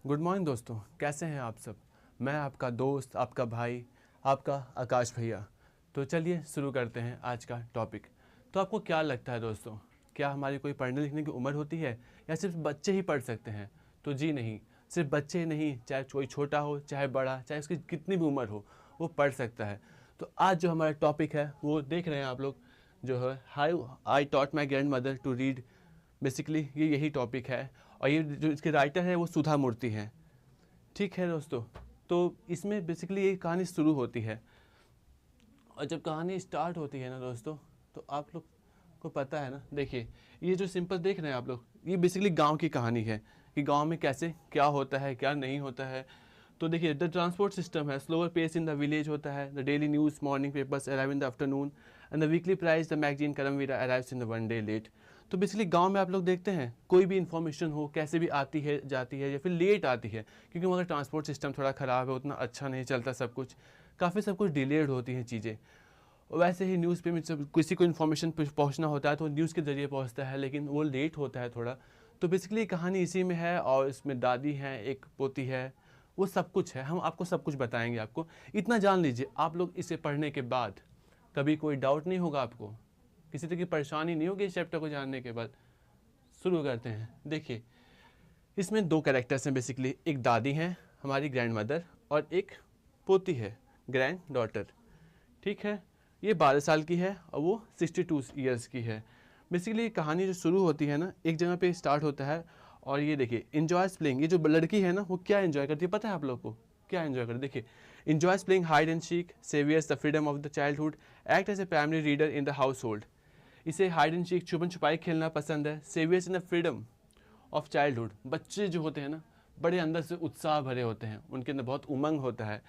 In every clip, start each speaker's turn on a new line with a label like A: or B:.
A: Good morning दोस्तों, कैसे हैं आप सब। मैं आपका दोस्त, आपका भाई, आपका आकाश भैया। तो चलिए शुरू करते हैं आज का टॉपिक। तो आपको क्या लगता है दोस्तों, क्या हमारी कोई पढ़ने लिखने की उम्र होती है या सिर्फ बच्चे ही पढ़ सकते हैं? तो जी नहीं, सिर्फ बच्चे ही नहीं, चाहे कोई छोटा हो चाहे बड़ा, चाहे उसकी कितनी भी उम्र हो, वो पढ़ सकता है। तो आज जो हमारा टॉपिक है वो देख रहे हैं आप लोग, जो है how I taught my grandmother to read. Basically ये यही टॉपिक है, और ये जो इसके राइटर है वो सुधा मूर्ति हैं। ठीक है दोस्तों, तो इसमें बेसिकली ये कहानी शुरू होती है, और जब कहानी स्टार्ट होती है ना दोस्तों, तो आप लोग को पता है ना, देखिए ये जो सिंपल देख रहे हैं आप लोग, ये बेसिकली गांव की कहानी है कि गांव में कैसे क्या होता है क्या नहीं होता है। तो देखिए, द ट्रांसपोर्ट सिस्टम है slower pace in the village होता है, the daily news morning papers arrive in the afternoon and the weekly prize the magazine Karmaveera arrives in the one day late. तो बेसिकली गांव में आप लोग देखते हैं कोई भी इन्फॉर्मेशन हो कैसे भी आती है जाती है या फिर लेट आती है, क्योंकि हमारा ट्रांसपोर्ट सिस्टम थोड़ा ख़राब है, उतना अच्छा नहीं चलता, सब कुछ डिलेड होती हैं चीज़ें। वैसे ही न्यूज़ पे में जब किसी को इन्फॉर्मेशन पहुंचना होता है तो न्यूज़ के ज़रिए पहुंचता है, लेकिन वो लेट होता है थोड़ा। तो बेसिकली कहानी इसी में है, और इसमें दादी हैं, एक पोती है, वो सब कुछ है। हम आपको सब कुछ बताएंगे। आपको इतना जान लीजिए, आप लोग इसे पढ़ने के बाद कभी कोई डाउट नहीं होगा, आपको किसी तरह की परेशानी नहीं होगी इस चैप्टर को जानने के बाद। शुरू करते हैं। देखिए, इसमें दो कैरेक्टर्स हैं बेसिकली, एक दादी हैं हमारी ग्रैंड मदर, और एक पोती है ग्रैंड डॉटर। ठीक है, ये 12 साल की है और वो 62 ईयर्स की है। बेसिकली ये कहानी जो शुरू होती है ना, एक जगह पे स्टार्ट होता है, और ये देखिए इंजॉयज प्लेइंग। ये जो लड़की है ना, वो क्या एंजॉय करती है पता है आप लोग को? क्या एंजॉय करती है? देखिए, enjoys playing hide and seek, savours the freedom of the childhood, act as a primary reader in the household. इसे हाइड एंड सीक, छुपन छुपाई खेलना पसंद है। Savours in the freedom of childhood, बच्चे जो होते हैं ना, बड़े अंदर से उत्साह भरे होते हैं, उनके अंदर बहुत उमंग होता है,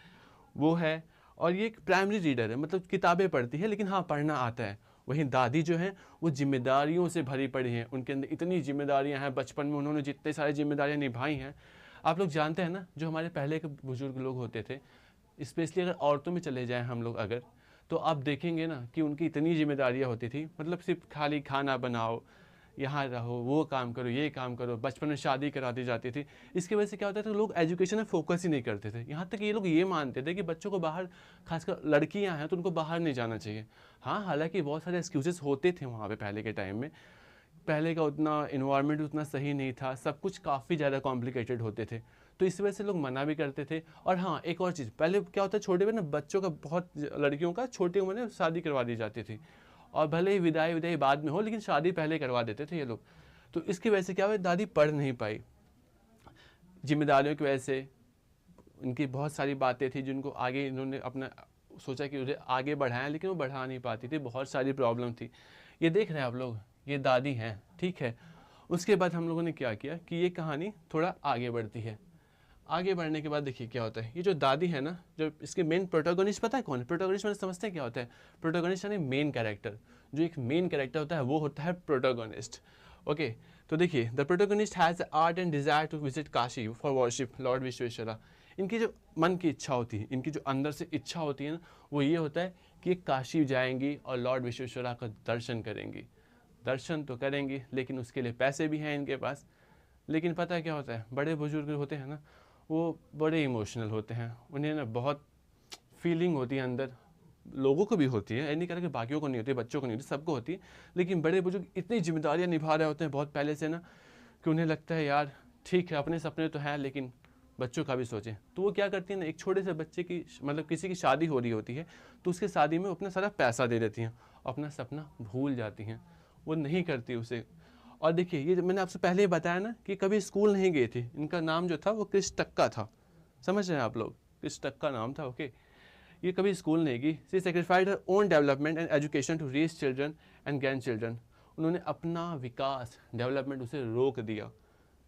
A: वो है। और ये एक प्राइमरी रीडर है, मतलब किताबें पढ़ती है, लेकिन हाँ पढ़ना आता है। वहीं दादी जो है वो जिम्मेदारियों से भरी पड़ी हैं, उनके अंदर इतनी जिम्मेदारियां हैं, बचपन में उन्होंने जितने सारी जिम्मेदारियां निभाई हैं। आप लोग जानते हैं ना, जो हमारे पहले के बुजुर्ग लोग होते थे, स्पेशली अगर औरतों में चले जाएं हम लोग अगर, तो आप देखेंगे ना कि उनकी इतनी जिम्मेदारियां होती थी, मतलब सिर्फ खाली खाना बनाओ, यहाँ रहो, वो काम करो, ये काम करो। बचपन में शादी करा दी जाती थी। इसकी वजह से क्या होता था, लोग एजुकेशन में फोकस ही नहीं करते थे। यहाँ तक ये लोग ये मानते थे कि बच्चों को बाहर, खासकर लड़कियाँ हैं तो उनको बाहर नहीं जाना चाहिए। हाँ, हालांकि बहुत सारे एक्सक्यूजेस होते थे वहाँ पे पहले के टाइम में। पहले का उतना इन्वायरमेंट उतना सही नहीं था, सब कुछ काफ़ी ज़्यादा कॉम्प्लिकेटेड होते थे, तो इस वजह से लोग मना भी करते थे। और हाँ, एक और चीज़, पहले क्या होता है, छोटे में ना बच्चों का, बहुत लड़कियों का छोटी उम्र में शादी करवा दी जाती थी, और भले ही विदाई विदाई बाद में हो, लेकिन शादी पहले करवा देते थे ये लोग। तो इसकी वजह से क्या हुआ, दादी पढ़ नहीं पाई जिम्मेदारियों की वजह से। इनकी बहुत सारी बातें थी जिनको आगे इन्होंने अपना सोचा कि उसे आगे बढ़ाएं, लेकिन वो बढ़ा नहीं पाती थी, बहुत सारी प्रॉब्लम थी। ये देख रहे हैं आप लोग, ये दादी हैं, ठीक है। उसके बाद हम लोगों ने क्या किया कि ये कहानी थोड़ा आगे बढ़ती है। आगे बढ़ने के बाद देखिए क्या होता है, ये जो दादी है ना, जो इसके मेन प्रोटोगनिस्ट, पता है कौन है प्रोटोगनिस्ट? मैंने समझते हैं क्या होता है प्रोटोगनिस्ट, यानी मेन कैरेक्टर। जो एक मेन कैरेक्टर होता है वो होता है प्रोटोगनिस्ट। ओके, तो देखिए, the protagonist has art and desire to visit Kashi for worship Lord Vishweshwara. इनकी जो मन की इच्छा होती है, इनकी जो अंदर से इच्छा होती है ना, वो ये होता है कि काशी जाएंगी और लॉर्ड विश्वेश्वरा का दर्शन करेंगी। दर्शन तो करेंगी, लेकिन उसके लिए पैसे भी हैं इनके पास। लेकिन पता है क्या होता है, बड़े बुजुर्ग होते हैं ना, वो बड़े इमोशनल होते हैं, उन्हें ना बहुत फीलिंग होती है अंदर। लोगों को भी होती है, नहीं कह कि बाकियों को नहीं होती, बच्चों को नहीं होती, सबको होती है। लेकिन बड़े बुजुर्ग इतनी जिम्मेदारियां निभा रहे होते हैं बहुत पहले से ना, कि उन्हें लगता है यार ठीक है, अपने सपने तो हैं, लेकिन बच्चों का भी सोचें। तो वो क्या करती है ना, एक छोटे से बच्चे की, मतलब किसी की शादी हो रही होती है, तो उसके शादी में अपना सारा पैसा दे देती हैं, अपना सपना भूल जाती हैं, वो नहीं करती उसे। और देखिए, ये मैंने आपसे पहले ही बताया ना कि कभी स्कूल नहीं गई थी। इनका नाम जो था वो क्रिस टक्का था, समझ रहे हैं आप लोग, क्रिस टक्का नाम था। ओके, ये कभी स्कूल नहीं गई। She sacrificed her own development and education to raise children and grandchildren. उन्होंने अपना विकास, डेवलपमेंट उसे रोक दिया।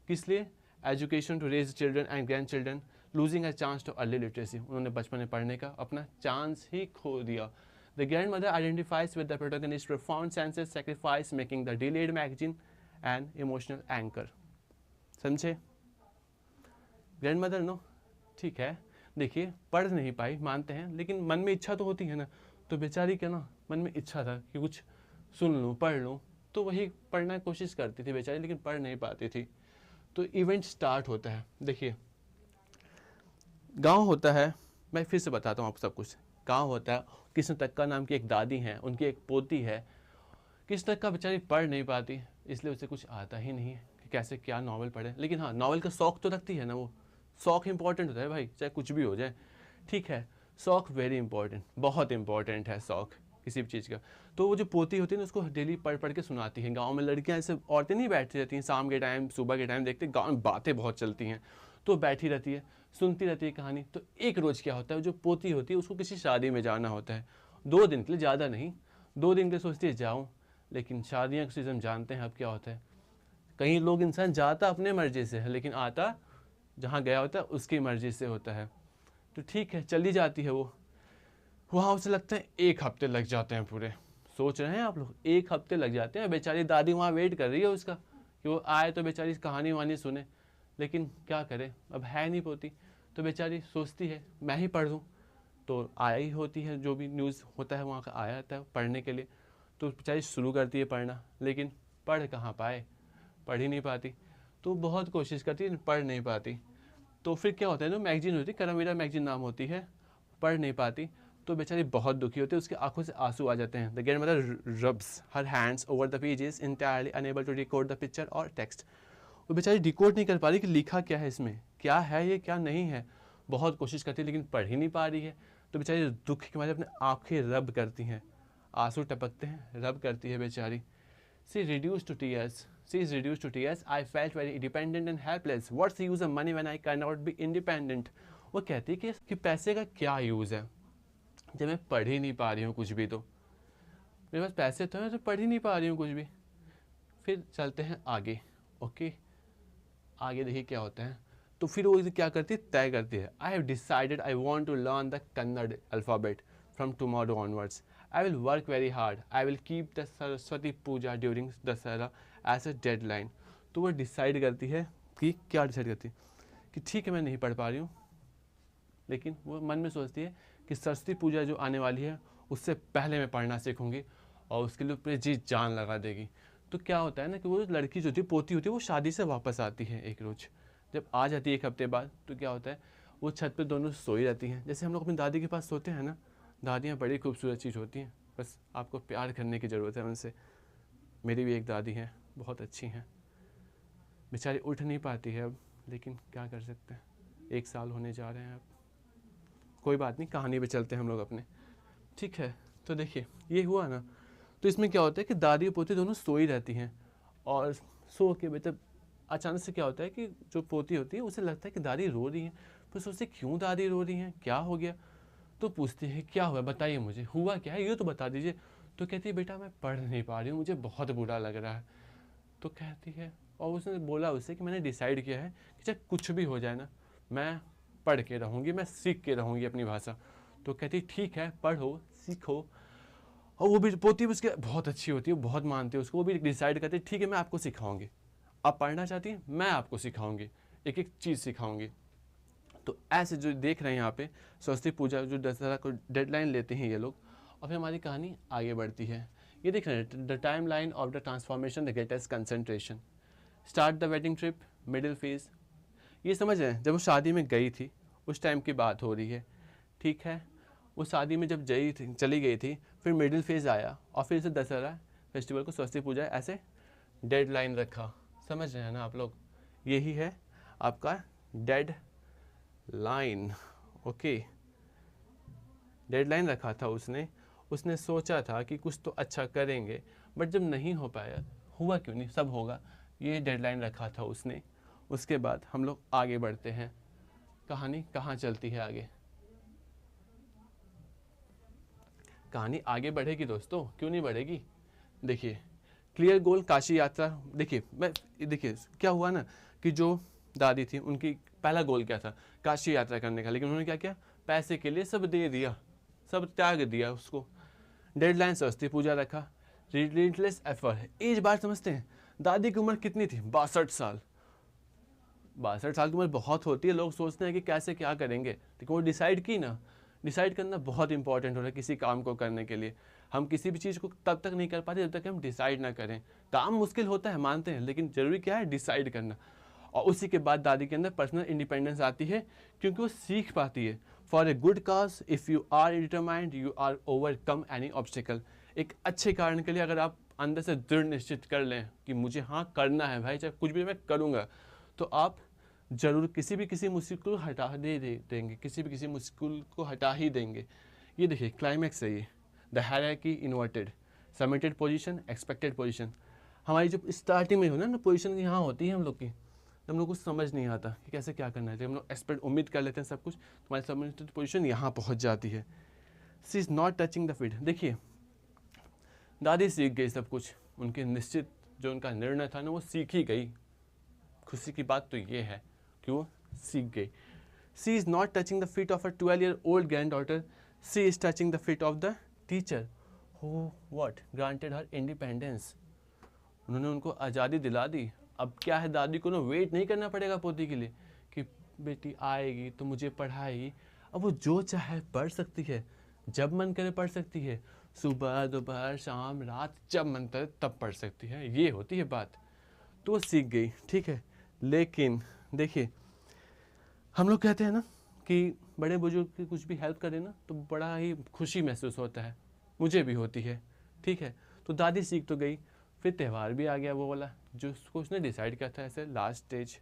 A: किस लिए? Education to raise children and grandchildren, losing a chance to early literacy. उन्होंने बचपन में पढ़ने का अपना चांस ही खो दिया। The grand mother identifies with the protagonist profound sense sacrifice, making the delayed magazine an emotional anchor। समझे? Grand mother no, ठीक है, देखिए पढ़ नहीं पाई मानते हैं, लेकिन मन में इच्छा तो होती है ना। तो बेचारी क्या ना, मन में इच्छा था कि कुछ सुन लूँ, पढ़ लूँ, तो वही पढ़ना की कोशिश करती थी बेचारी, लेकिन पढ़ नहीं पाती थी। तो इवेंट स्टार्ट होता है। देखिए, गांव होता है, मैं फिर से बताता हूँ आपको सब कुछ। गांव होता है, कृष्ण तक्का नाम की एक दादी हैं, उनकी एक पोती है। कृष्ण तक्का बेचारी पढ़ नहीं पाती, इसलिए उसे कुछ आता ही नहीं है कि कैसे क्या नॉवल पढ़े। लेकिन हाँ, नॉवल का शौक तो रखती है ना, वो शौक इंपॉर्टेंट होता है भाई, चाहे कुछ भी हो जाए। ठीक है, शौक वेरी इंपॉर्टेंट, बहुत इंपॉर्टेंट है शौक किसी भी चीज़ का। तो वो जो पोती होती है ना, उसको डेली पढ़ पढ़ के सुनाती है। गांव में लड़कियां ऐसे औरतें नहीं बैठी रहती हैं, शाम के टाइम सुबह के टाइम देखते गांव में बातें बहुत चलती हैं, तो बैठी रहती है, सुनती रहती है कहानी। तो एक रोज़ क्या होता है, जो पोती होती है उसको किसी शादी में जाना होता है, 2 दिन के लिए, ज़्यादा नहीं, 2 दिन के लिए सोचती है जाऊँ। लेकिन शादियाँ का सीज़न जानते हैं अब क्या होता है, कहीं लोग इंसान जाता अपने मर्जी से है, लेकिन आता जहाँ गया होता है उसकी मर्जी से होता है। तो ठीक है, चली जाती है वो। वहाँ उसे लगता है 1 हफ्ते लग जाते हैं पूरे। सोच रहे हैं आप लोग, 1 हफ्ते लग जाते हैं। बेचारी दादी वहाँ वेट कर रही है उसका कि वो आए तो बेचारी कहानी वहानी सुने। लेकिन क्या करे, अब है नहीं पोती, तो बेचारी सोचती है मैं ही पढ़ दूँ। तो आया ही होती है, जो भी न्यूज़ होता है वहाँ का आया जाता है पढ़ने के लिए। तो बेचारी शुरू करती है पढ़ना, लेकिन पढ़ कहाँ पाए, पढ़ ही नहीं पाती। तो बहुत कोशिश करती है, पढ़ नहीं पाती। तो फिर क्या होता है ना, मैगजीन होती है, करमीरा मैगजीन नाम होती है, पढ़ नहीं पाती। तो बेचारी बहुत दुखी होती है, उसकी आंखों से आंसू आ जाते हैं। The grandmother rubs her hands over the pages entirely unable to decode the picture और टेक्स्ट। वो बेचारी डिकोड नहीं कर पा रही कि लिखा क्या है इसमें, क्या है ये क्या नहीं है। बहुत कोशिश करती है लेकिन पढ़ ही नहीं पा रही है। तो बेचारी दुख के मारे अपने आंखें रब करती हैं, आंसू टपकते हैं, रब करती है बेचारी। She reduced to tears. She is reduced to tears. I felt very independent and helpless. What's the use of money when I cannot be independent? वो कहती है कि पैसे का क्या यूज़ है जब मैं पढ़ ही नहीं पा रही हूँ कुछ भी। तो मेरे पास पैसे तो हैं, तो पढ़ ही नहीं पा रही हूँ कुछ भी। फिर चलते हैं आगे। ओके, आगे देखिए क्या होता है। तो फिर वो क्या करती है, तय करती है, I have decided I want to learn the Kannada alphabet from tomorrow onwards. I will work very hard. I will keep the Saraswati puja during Dussehra as a deadline. तो वो डिसाइड करती है कि क्या डिसाइड करती है कि ठीक है मैं नहीं पढ़ पा रही हूँ, लेकिन वो मन में सोचती है कि सरस्वती पूजा जो आने वाली है उससे पहले मैं पढ़ना सीखूंगी, और उसके लिए अपनी जी जान लगा देगी। तो क्या होता है ना कि वो लड़की जो थी, पोती होती है, वो शादी से वापस आती है एक रोज़। जब आ जाती है 1 हफ्ते बाद, तो क्या होता है, वो छत पे दोनों सोई रहती हैं, जैसे हम लोग अपनी दादी के पास सोते हैं ना। दादियाँ बड़ी खूबसूरत चीज़ होती हैं, बस आपको प्यार करने की ज़रूरत है उनसे। मेरी भी एक दादी हैं, बहुत अच्छी हैं। बेचारी उठ नहीं पाती है अब, लेकिन क्या कर सकते हैं, 1 साल होने जा रहे हैं अब। कोई बात नहीं, कहानी पे चलते हैं हम लोग अपने। ठीक है, तो देखिए ये हुआ ना। तो इसमें क्या होता है कि दादी और पोती दोनों सोई रहती हैं, और सो के मतलब अचानक से क्या होता है कि जो पोती होती है उसे लगता है कि दादी रो रही हैं। फिर सोचते क्यों दादी रो रही हैं, क्या हो गया। तो पूछती है क्या हुआ, बताइए मुझे, हुआ क्या है ये तो बता दीजिए। तो कहती है बेटा मैं पढ़ नहीं पा रही हूँ, मुझे बहुत बुरा लग रहा है। तो कहती है, और उसने बोला उससे कि मैंने डिसाइड किया है कि चाहे कुछ भी हो जाए ना, मैं पढ़ के रहूँगी, मैं सीख के रहूँगी अपनी भाषा। तो कहती ठीक है, पढ़ो सीखो। और वो भी पोती भी उसके बहुत अच्छी होती है, बहुत मानती है उसको। वो भी डिसाइड करती है ठीक है मैं आपको सिखाऊंगी, आप पढ़ना चाहती हैं मैं आपको सिखाऊंगी, एक एक चीज़ सिखाऊंगी। तो ऐसे जो देख रहे हैं यहाँ पे, सरस्वती पूजा जो दशहरा को डेडलाइन लेते हैं ये लोग। और फिर हमारी कहानी आगे बढ़ती है। ये देख रहे हैं, the time line of the transformation, the greatest concentration, start the wedding trip, middle phase. ये समझ रहे हैं, जब वो शादी में गई थी उस टाइम की बात हो रही है। ठीक है, वो शादी में जब गई थी, चली गई थी, फिर मिडिल फेज आया, और फिर से दशहरा फेस्टिवल को सरस्वती पूजा ऐसे डेडलाइन रखा। समझ रहे हैं ना आप लोग, यही है आपका डेड लाइन। ओके, डेडलाइन रखा था उसने। उसने सोचा था कि कुछ तो अच्छा करेंगे, बट जब नहीं हो पाया, हुआ क्यों नहीं, सब होगा, ये डेडलाइन रखा था उसने। उसके बाद हम लोग आगे बढ़ते हैं। कहानी कहाँ चलती है आगे, कहानी आगे बढ़ेगी दोस्तों, क्यों नहीं बढ़ेगी। देखिए क्लियर गोल, काशी यात्रा। देखिए क्या हुआ ना कि जो दादी थी उनकी पहला गोल क्या था, काशी यात्रा करने का। लेकिन उन्होंने क्या किया, पैसे के लिए सब दे दिया, सब त्याग दिया उसको। डेडलाइन सरस्वती पूजा रखा, रिलीटलेस एफर्ट। एज बार समझते हैं, दादी की उम्र कितनी थी, 62 साल। 62 साल की उम्र बहुत होती है, लोग सोचते हैं कि कैसे क्या करेंगे, लेकिन वो डिसाइड की ना। डिसाइड करना बहुत इंपॉर्टेंट हो रहा है किसी काम को करने के लिए। हम किसी भी चीज़ को तब तक नहीं कर पाते जब तक हम डिसाइड ना करें। काम मुश्किल होता है मानते हैं, लेकिन ज़रूरी क्या है, डिसाइड करना। और उसी के बाद दादी के अंदर पर्सनल इंडिपेंडेंस आती है, क्योंकि वो सीख पाती है। For a good cause if you are determined you are overcome any obstacle. एक अच्छे कारण के लिए अगर आप अंदर से दृढ़ निश्चित कर लें कि मुझे हाँ करना है भाई, चाहे कुछ भी मैं करूँगा, तो आप जरूर किसी मुश्किल को हटा देंगे, किसी मुश्किल को हटा ही देंगे। ये देखिए क्लाइमैक्स है ये, the hierarchy inverted, submitted position, expected position. हमारी जो स्टार्टिंग में हो ना पोजीशन यहाँ होती है हम लोग की, हम लोग कुछ समझ नहीं आता कि कैसे क्या करना है, हम लोग एक्सपेक्ट उम्मीद कर लेते हैं सब कुछ, तुम्हारी सबमिटेड पोजीशन यहाँ पहुँच जाती है। She is not touching the feet. देखिए दादी सीख गई सब कुछ, उनके निश्चित जो उनका निर्णय था ना वो सीख ही गई। खुशी की बात तो ये है कि वो सीख गई। She is not touching the feet of a 12-year-old granddaughter, she is touching the feet of the teacher who what granted her independence. उन्होंने उनको आज़ादी दिला दी। अब क्या है, दादी को ना वेट नहीं करना पड़ेगा पोती के लिए कि बेटी आएगी तो मुझे पढ़ाएगी। अब वो जो चाहे पढ़ सकती है, जब मन करे पढ़ सकती है, सुबह दोपहर शाम रात, जब मन करे तब पढ़ सकती है। ये होती है बात। तो वो सीख गई, ठीक है। लेकिन देखिए हम लोग कहते हैं ना कि बड़े बुजुर्ग की कुछ भी हेल्प करें ना तो बड़ा ही खुशी महसूस होता है, मुझे भी होती है, ठीक है। तो दादी सीख तो गई, फिर त्यौहार भी आ गया वो वाला जो उसको उसने डिसाइड किया था ऐसे लास्ट स्टेज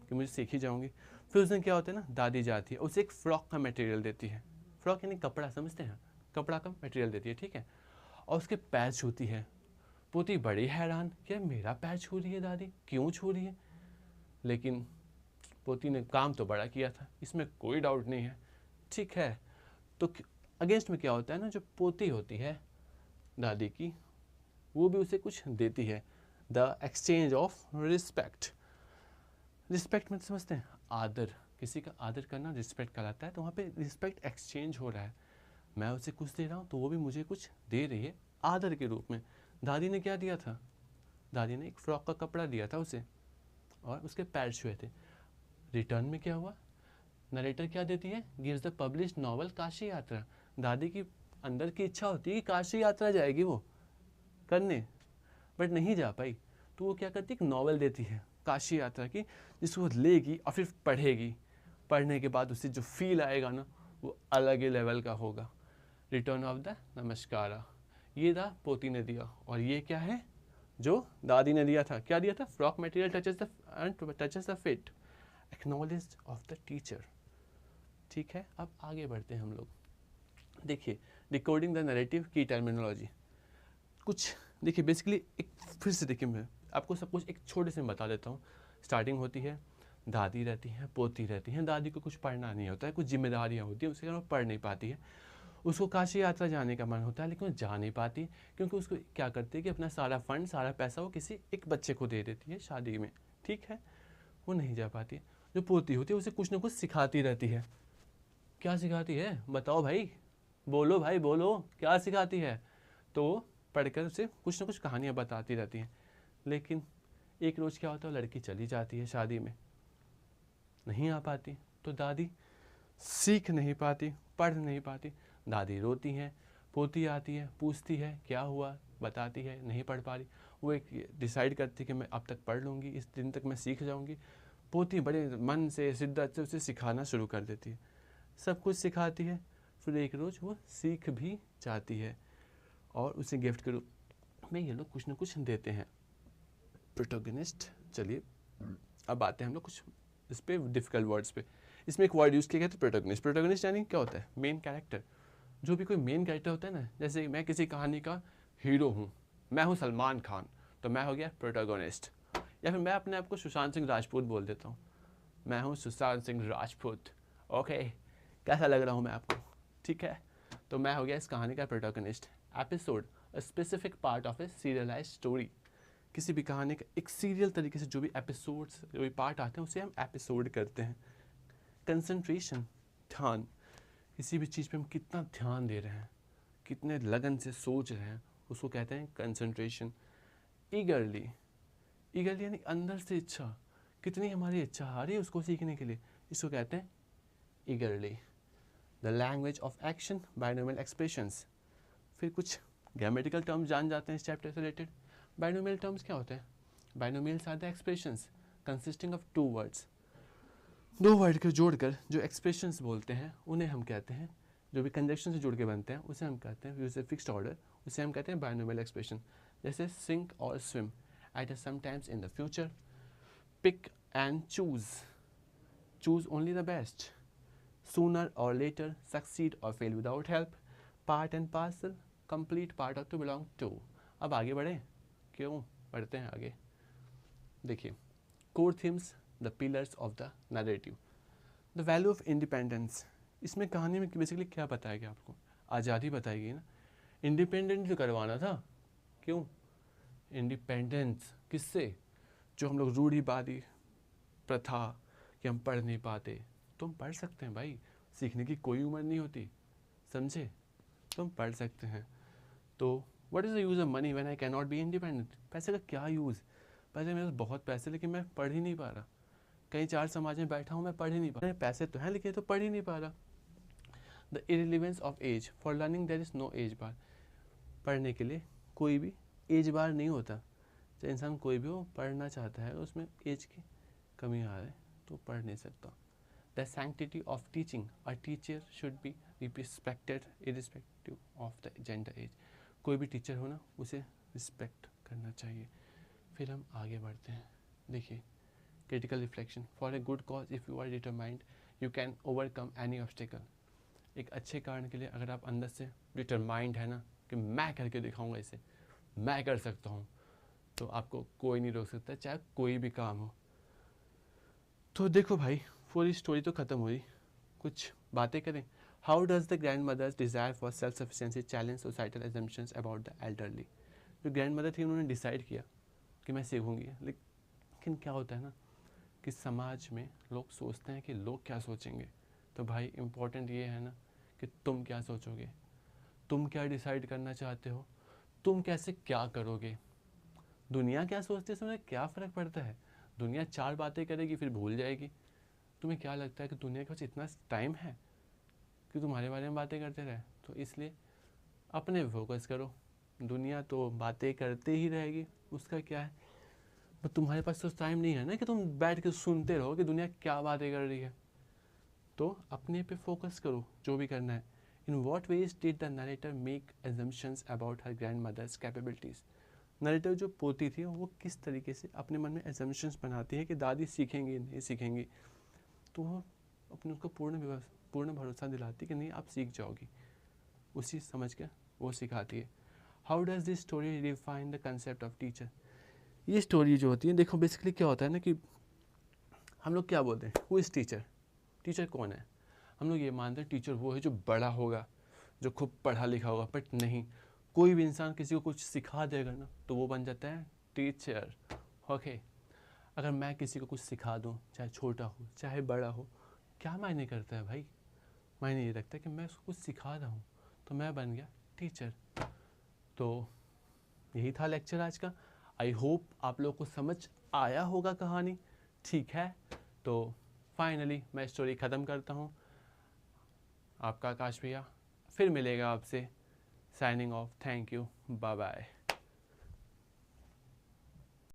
A: कि मुझे सीख ही जाऊँगी। फिर उस दिन क्या होता है ना, दादी जाती है, उसे एक फ़्रॉक का मटेरियल देती है। फ्रॉक यानी कपड़ा, समझते हैं, कपड़ा का मटेरियल देती है, ठीक है। और उसके पैर छूती है। पोती बड़ी हैरान कि मेरा पैर छू रही है दादी, क्यों छू रही है। लेकिन पोती ने काम तो बड़ा किया था, इसमें कोई डाउट नहीं है, ठीक है। तो अगेंस्ट में क्या होता है ना, जो पोती होती है दादी की, वो भी उसे कुछ देती है। The exchange of respect. Respect मतलब समझते हैं, आदर, किसी का आदर करना रिस्पेक्ट कहलाता है। तो वहाँ पे रिस्पेक्ट एक्सचेंज हो रहा है, मैं उसे कुछ दे रहा हूँ तो वो भी मुझे कुछ दे रही है आदर के रूप में। दादी ने क्या दिया था, दादी ने एक फ्रॉक का कपड़ा दिया था उसे और उसके पैर छुए थे। रिटर्न में क्या हुआ, नरेटर क्या देती है, gives the published novel Kashi यात्रा। दादी की अंदर की इच्छा होती है कि काशी यात्रा जाएगी वो करने, बट नहीं जा पाई, तो वो क्या करती है, एक नॉवल देती है काशी यात्रा की, जिसको लेगी और फिर पढ़ेगी। पढ़ने के बाद उसे जो फील आएगा ना वो अलग ही लेवल का होगा। रिटर्न ऑफ द नमस्कारा, ये दा पोती ने दिया। और ये क्या है जो दादी ने दिया था, क्या दिया था, frock material touches the fit, acknowledge of the teacher, ठीक है। अब आगे बढ़ते हैं हम लोग। देखिए डिकोडिंग द नैरेटिव की टर्मिनोलॉजी कुछ देखिए, बेसिकली एक फिर से देखिए मैं आपको सब कुछ एक छोटे से बता देता हूँ। स्टार्टिंग होती है, दादी रहती है, पोती रहती है। दादी को कुछ पढ़ना नहीं होता है, कुछ जिम्मेदारियाँ होती हैं, उसके कारण वो पढ़ नहीं पाती है। उसको काशी यात्रा जाने का मन होता है लेकिन वो जा नहीं पाती, क्योंकि उसको क्या करती है कि अपना सारा फंड, सारा पैसा वो किसी एक बच्चे को दे देती है शादी में, ठीक है। वो नहीं जा पाती। जो पोती होती है उसे कुछ ना कुछ सिखाती रहती है। क्या सिखाती है बताओ भाई, बोलो भाई बोलो, क्या सिखाती है। तो पढ़कर उसे कुछ ना कुछ कहानियाँ बताती रहती हैं। लेकिन एक रोज़ क्या होता है, लड़की चली जाती है शादी में, नहीं आ पाती, तो दादी सीख नहीं पाती, पढ़ नहीं पाती। दादी रोती हैं, पोती आती है, पूछती है क्या हुआ, बताती है नहीं पढ़ पा रही। वो एक डिसाइड करती है कि मैं अब तक पढ़ लूँगी, इस दिन तक मैं सीख जाऊँगी। पोती बड़े मन से, शिद्दत से उसे सिखाना शुरू कर देती है, सब कुछ सिखाती है। फिर एक रोज़ वो सीख भी जाती है और उसे गिफ्ट के रूप में ये लोग कुछ ना कुछ देते हैं। प्रोटोगनिस्ट, चलिए अब आते हैं हम लोग कुछ इस पे डिफ़िकल्ट वर्ड्स पे। इसमें एक वर्ड यूज़ किया गया था प्रोटोगनिस्ट। प्रोटोगनिस्ट यानी क्या होता है, मेन कैरेक्टर। जो भी कोई मेन कैरेक्टर होता है ना, जैसे मैं किसी कहानी का हीरो हूँ, मैं हूँ सलमान खान, तो मैं हो गया प्रोटोगनिस्ट। या फिर मैं अपने आप को सुशांत सिंह राजपूत बोल देता हूँ, मैं हूँ सुशांत सिंह राजपूत। ओके, कैसा लग रहा हूँ मैं आपको, ठीक है। तो मैं हो गया इस कहानी का protagonist. Episode, a specific part of A serialised story. किसी भी कहानी का एक सीरियल तरीके से जो भी एपिसोड्स, जो भी पार्ट आते हैं उसे हम एपिसोड करते हैं। कंसंट्रेशन, ध्यान, किसी भी चीज़ पे हम कितना ध्यान दे रहे हैं, कितने लगन से सोच रहे हैं, उसको कहते हैं कंसंट्रेशन। ईगरली, ईगरली यानी अंदर से इच्छा, कितनी हमारी इच्छा आ रही है उसको सीखने के लिए, इसको कहते हैं ईगरली। The language of action, binomial expressions. फिर कुछ ग्रामेटिकल टर्म्स जान जाते हैं इस चैप्टर से रिलेटेड। बाइनोमियल टर्म्स क्या होते हैं, binomials are the expressions consisting of 2 words, 2 word को जोड़कर जो एक्सप्रेशंस बोलते हैं उन्हें हम कहते हैं, जो भी कंजक्शन से जुड़ के बनते हैं उसे हम कहते हैं यूज ए फिक्स्ड ऑर्डर, उसे हम कहते हैं बायनोमियल एक्सप्रेशन। जैसे सिंक और swim, at a sometimes in the future, pick and choose only the best, sooner और लेटर, सक्सीड और fail without help, part and parcel, complete part of to belong to. अब आगे बढ़ें, क्यों बढ़ते हैं आगे। देखिए, core themes, the pillars of the narrative, the value of independence. इसमें कहानी में बेसिकली क्या बताया गया आपको, आज़ादी बताई गई ना, इंडिपेंडेंट जो करवाना था। क्यों इंडिपेंडेंस, किससे, जो हम लोग रूढ़िवादी प्रथा कि हम पढ़ नहीं पाते, तो हम पढ़ सकते हैं भाई, सीखने की कोई उम्र नहीं होती, समझे, तो हम पढ़ सकते हैं। तो what is the use of money when I can not be independent, पैसे का क्या यूज़, पैसे मेरे पास बहुत पैसे लेकिन मैं पढ़ ही नहीं पा रहा, कहीं 4 समाज में बैठा हूँ, मैं पढ़ ही नहीं पा रहा, पैसे तो हैं लेकिन तो पढ़ ही नहीं पा रहा। The irrelevance of age, for learning there is no age bar, पढ़ने के लिए कोई भी एज बार नहीं होता, चाहे इंसान कोई भी हो, पढ़ना चाहता है उसमें एज की कमी आ रही है तो पढ़ नहीं सकता। The sanctity of teaching, a teacher should be respected irrespective of the gender age, कोई भी टीचर हो ना उसे रिस्पेक्ट करना चाहिए। फिर हम आगे बढ़ते हैं। देखिए, critical reflection, for a good cause if you are determined you can overcome any obstacle. एक अच्छे कारण के लिए अगर आप अंदर से डिटरमाइंड है ना कि मैं करके दिखाऊंगा इसे, मैं कर सकता हूँ, तो आपको कोई नहीं रोक सकता, चाहे कोई भी काम हो। तो देखो भाई, पूरी स्टोरी तो ख़त्म हुई, कुछ बातें करें। How does the grandmother's desire for self sufficiency challenge societal assumptions about the elderly. जो ग्रैंड मदर थी उन्होंने डिसाइड किया कि मैं सीखूंगी, लेकिन क्या होता है ना कि समाज में लोग सोचते हैं कि लोग क्या सोचेंगे। तो भाई इम्पोर्टेंट ये है ना कि तुम क्या सोचोगे, तुम क्या डिसाइड करना चाहते हो, तुम कैसे क्या करोगे। दुनिया क्या सोचती है उसमें क्या फ़र्क पड़ता है, दुनिया 4 बातें करेगी फिर भूल जाएगी। तुम्हें क्या लगता है कि दुनिया के पास इतना टाइम है कि तुम्हारे बारे में बातें करते रहे। तो इसलिए अपने पे फोकस करो, दुनिया तो बातें करते ही रहेगी, उसका क्या है, पर तुम्हारे पास तो टाइम नहीं है ना कि तुम बैठ के सुनते रहो कि दुनिया क्या बातें कर रही है। तो अपने पे फोकस करो जो भी करना है। In what ways did the narrator make assumptions about her grandmother's capabilities. Narrator जो पोती थी वो किस तरीके से अपने मन में एजम्पशंस बनाती है कि दादी सीखेंगी नहीं सीखेंगी, तो वो अपने उसको पूर्ण भरोसा दिलाती कि नहीं आप सीख जाओगी, उसी समझ के वो सिखाती है। How does this story define the concept of teacher. ये स्टोरी जो होती है, देखो बेसिकली क्या होता है ना कि हम लोग क्या बोलते हैं, हु इज़ टीचर, टीचर कौन है। हम लोग ये मानते हैं टीचर वो है जो बड़ा होगा, जो खूब पढ़ा लिखा होगा, बट नहीं, कोई भी इंसान किसी को कुछ सिखा देगा ना तो वो बन जाता है टीचर। ओके, अगर मैं किसी को कुछ सिखा दूँ, चाहे छोटा हो चाहे बड़ा हो, क्या मायने करता है भाई, मायने ये रखता है कि मैं उसको कुछ सिखा रहा हूँ तो मैं बन गया टीचर। तो यही था लेक्चर आज का। आई होप आप लोग को समझ आया होगा कहानी, ठीक है। तो फाइनली मैं स्टोरी ख़त्म करता हूँ। आपका आकाश भैया फिर मिलेगा आपसे, signing off, thank you, bye bye.